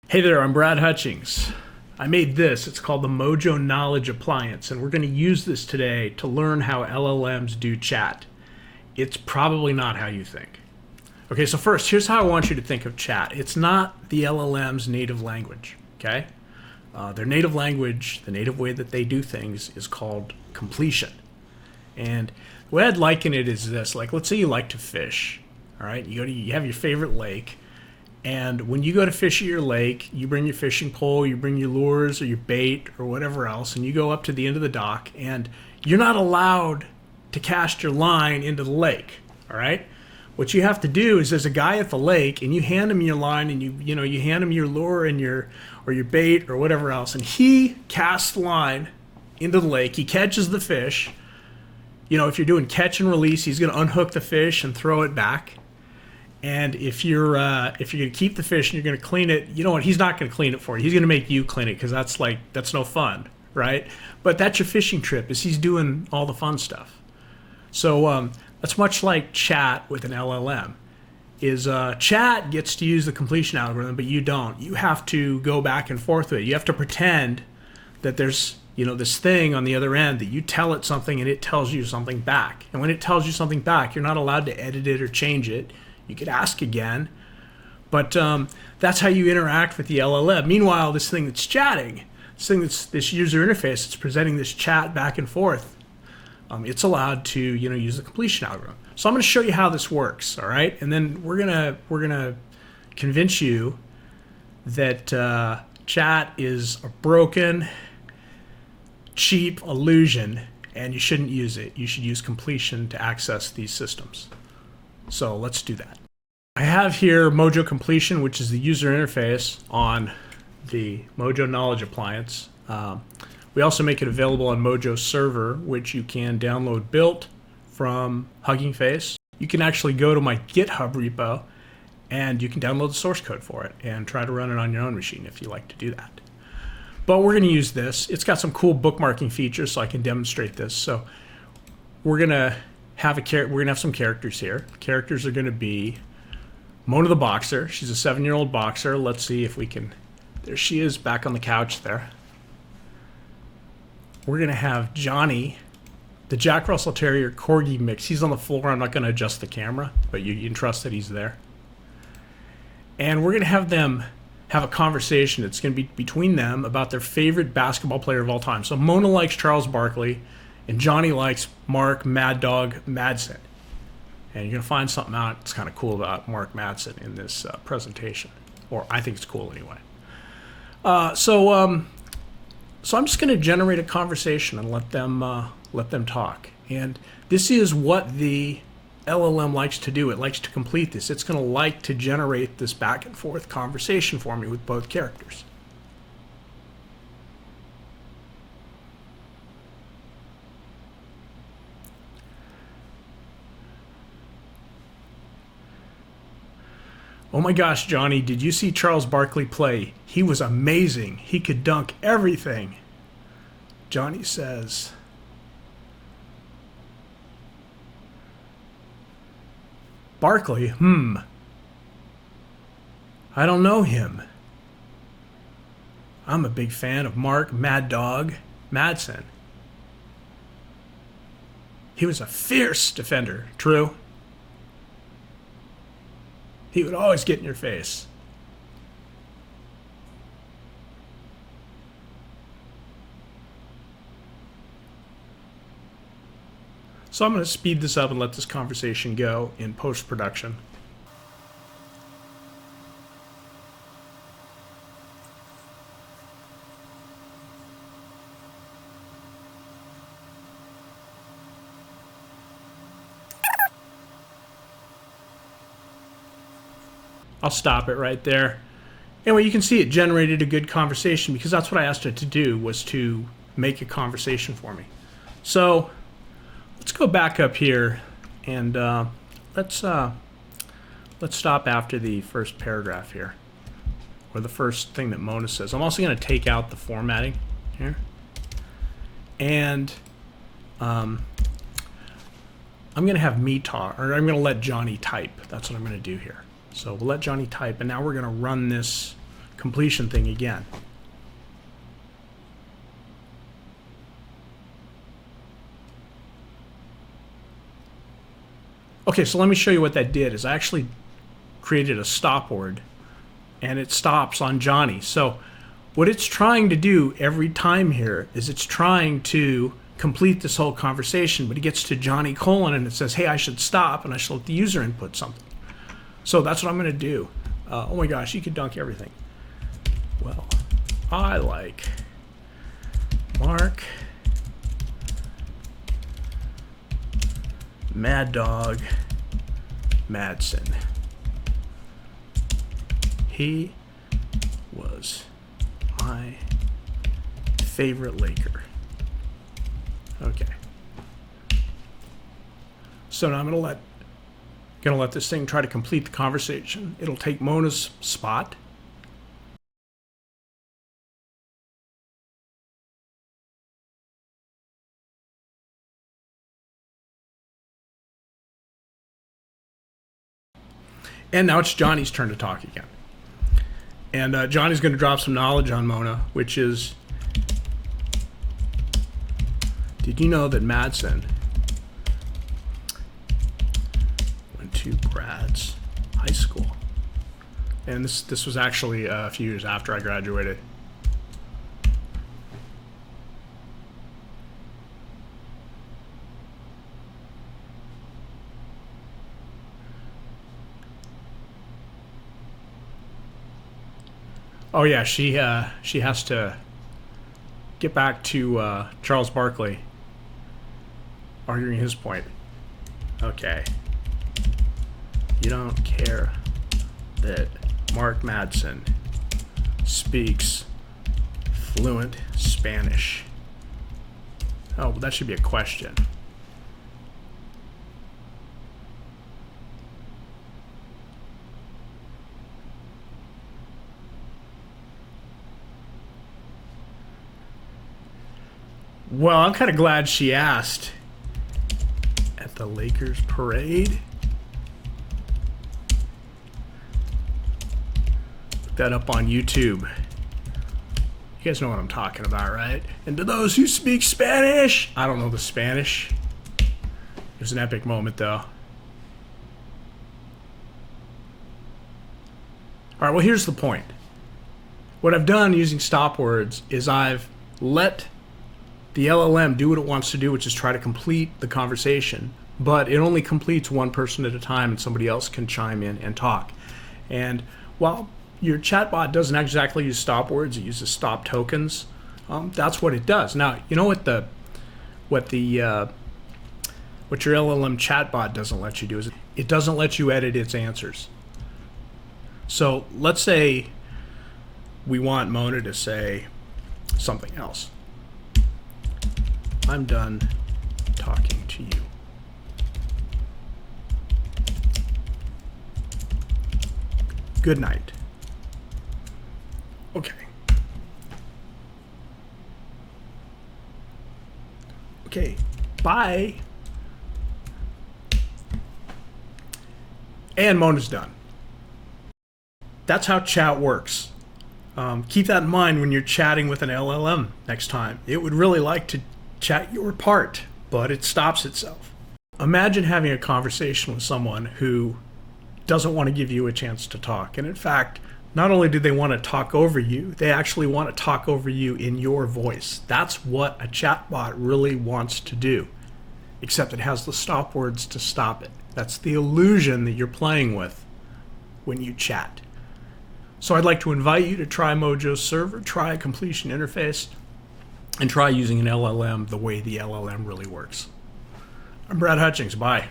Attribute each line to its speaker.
Speaker 1: Hey there, I'm Brad Hutchings. I made this. It's called the Mojo Knowledge Appliance, and we're going to use this today to learn how LLMs do chat. It's probably not how you think. Okay, so first, here's how I want you to think of chat. It's not the LLM's native language, okay? Their native language, the native way that they do things, is called completion. And the way I'd liken it is this: like, let's say you like to fish, all right? You have your favorite lake. And when you go to fish at your lake, you bring your fishing pole, you bring your lures or your bait or whatever else, and you go up to the end of the dock, and you're not allowed to cast your line into the lake, all right? What you have to do is there's a guy at the lake, and you hand him your line, and you hand him your lure and your bait or whatever else, and he casts the line into the lake. He catches the fish. You know, if you're doing catch and release, he's going to unhook the fish and throw it back. And if you're going to keep the fish and you're going to clean it, you know what? He's not going to clean it for you. He's going to make you clean it because that's no fun, right? But that's your fishing trip, is he's doing all the fun stuff. So that's much like chat with an LLM. Chat gets to use the completion algorithm, but you don't. You have to go back and forth with it. You have to pretend that there's this thing on the other end, that you tell it something and it tells you something back. And when it tells you something back, you're not allowed to edit it or change it. You could ask again, but that's how you interact with the LLM. Meanwhile, this thing that's chatting, this user interface that's presenting this chat back and forth, it's allowed to use the completion algorithm. So I'm going to show you how this works, all right? And then we're gonna convince you that chat is a broken, cheap illusion, and you shouldn't use it. You should use completion to access these systems. So let's do that. I have here Mojo Completion, which is the user interface on the Mojo Knowledge Appliance. We also make it available on Mojo Server, which you can download built from Hugging Face. You can actually go to my GitHub repo and you can download the source code for it and try to run it on your own machine if you like to do that. But we're going to use this. It's got some cool bookmarking features, so I can demonstrate this. So we're going to have some characters here. Characters are going to be Mona the boxer. She's a 7-year-old boxer. Let's see if we can. There she is, back on the couch there. We're going to have Johnny, the Jack Russell Terrier Corgi mix. He's on the floor. I'm not going to adjust the camera, but you can trust that he's there. And we're going to have them have a conversation. It's going to be between them about their favorite basketball player of all time. So Mona likes Charles Barkley, and Johnny likes Mark Mad Dog Madsen. And you're going to find something out that's kind of cool about Mark Madsen in this presentation. Or I think it's cool anyway. So I'm just going to generate a conversation and let them talk. And this is what the LLM likes to do. It likes to complete this. It's going to like to generate this back and forth conversation for me with both characters. Oh my gosh, Johnny, did you see Charles Barkley play? He was amazing. He could dunk everything. Johnny says, Barkley? I don't know him. I'm a big fan of Mark Mad Dog Madsen. He was a fierce defender, true? He would always get in your face. So I'm going to speed this up and let this conversation go in post-production. I'll stop it right there. Anyway, you can see it generated a good conversation because that's what I asked it to do, was to make a conversation for me. So let's go back up here and let's stop after the first paragraph here, or the first thing that Mona says. I'm also going to take out the formatting here, and I'm going to have me talk, or I'm going to let Johnny type. That's what I'm going to do here. So we'll let Johnny type, and now we're going to run this completion thing again. Okay, so let me show you what that did. Is I actually created a stop word, and it stops on Johnny. So what it's trying to do every time here is it's trying to complete this whole conversation, but it gets to Johnny colon and it says, hey, I should stop, and I should let the user input something. So that's what I'm going to do. Oh my gosh, you could dunk everything. Well, I like Mark Mad Dog Madsen. He was my favorite Laker. Okay. So now I'm gonna let this thing try to complete the conversation. It'll take Mona's spot. And now it's Johnny's turn to talk again. And Johnny's going to drop some knowledge on Mona, which is, did you know that Madsen went to Brad's high school? And this was actually a few years after I graduated. Oh yeah, she has to get back to Charles Barkley arguing his point. Okay. You don't care that Mark Madsen speaks fluent Spanish. Oh, well, that should be a question. Well, I'm kind of glad she asked. At the Lakers parade? Look that up on YouTube. You guys know what I'm talking about, right? And to those who speak Spanish, I don't know the Spanish. It was an epic moment, though. All right, well, here's the point. What I've done using stop words is I've let the LLM do what it wants to do, which is try to complete the conversation, but it only completes one person at a time, and somebody else can chime in and talk. And while your chatbot doesn't exactly use stop words, it uses stop tokens. That's what it does. Now, you know what your LLM chatbot doesn't let you do is it doesn't let you edit its answers. So let's say we want Mona to say something else. I'm done talking to you. Good night. Okay. Okay, bye. And Mona's done. That's how chat works. Keep that in mind when you're chatting with an LLM next time. It would really like to chat your part, but it stops itself. Imagine having a conversation with someone who doesn't want to give you a chance to talk. And in fact, not only do they want to talk over you, they actually want to talk over you in your voice. That's what a chatbot really wants to do, except it has the stop words to stop it. That's the illusion that you're playing with when you chat. So I'd like to invite you to try Mojo's server, try a completion interface, and try using an LLM the way the LLM really works. I'm Brad Hutchings. Bye.